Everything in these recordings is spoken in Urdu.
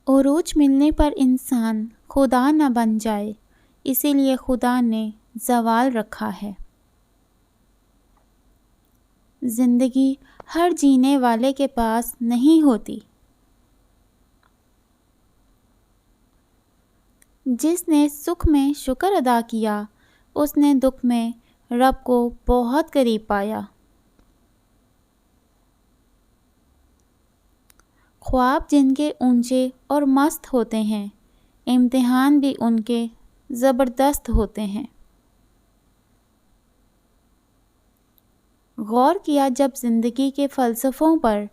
عروج ملنے پر انسان خدا نہ بن جائے، اسی لیے خدا نے زوال رکھا ہے۔ زندگی ہر جینے والے کے پاس نہیں ہوتی۔ جس نے سکھ میں شکر ادا کیا، اس نے دکھ میں رب کو بہت قریب پایا۔ خواب جن کے اونچے اور مست ہوتے ہیں، امتحان بھی ان کے زبردست ہوتے ہیں۔ غور کیا جب زندگی کے فلسفوں پر،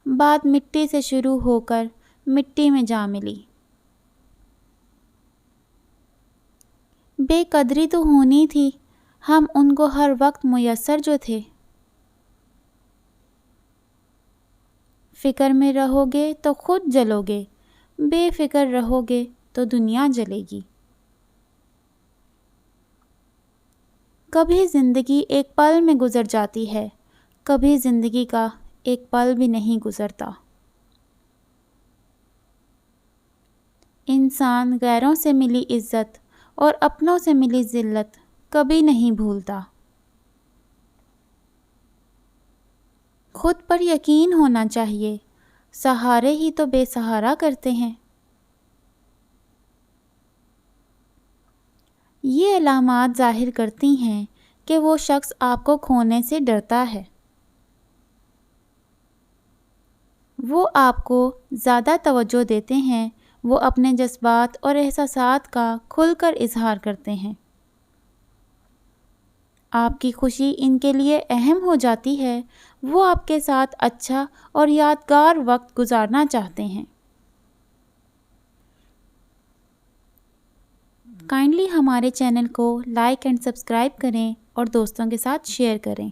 بات مٹی سے شروع ہو کر مٹی میں جا ملی۔ بے قدری تو ہونی تھی، ہم ان کو ہر وقت میسر جو تھے۔ فکر میں رہو گے تو خود جلو گے، بے فکر رہو گے تو دنیا جلے گی۔ کبھی زندگی ایک پل میں گزر جاتی ہے، کبھی زندگی کا ایک پل بھی نہیں گزرتا۔ انسان غیروں سے ملی عزت اور اپنوں سے ملی ذلت کبھی نہیں بھولتا۔ خود پر یقین ہونا چاہیے، سہارے ہی تو بے سہارا کرتے ہیں۔ یہ علامات ظاہر کرتی ہیں کہ وہ شخص آپ کو کھونے سے ڈرتا ہے۔ وہ آپ کو زیادہ توجہ دیتے ہیں، وہ اپنے جذبات اور احساسات کا کھل کر اظہار کرتے ہیں۔ آپ کی خوشی ان کے لیے اہم ہو جاتی ہے، وہ آپ کے ساتھ اچھا اور یادگار وقت گزارنا چاہتے ہیں۔ کائنڈلی ہمارے چینل کو لائک اینڈ سبسکرائب کریں اور دوستوں کے ساتھ شیئر کریں۔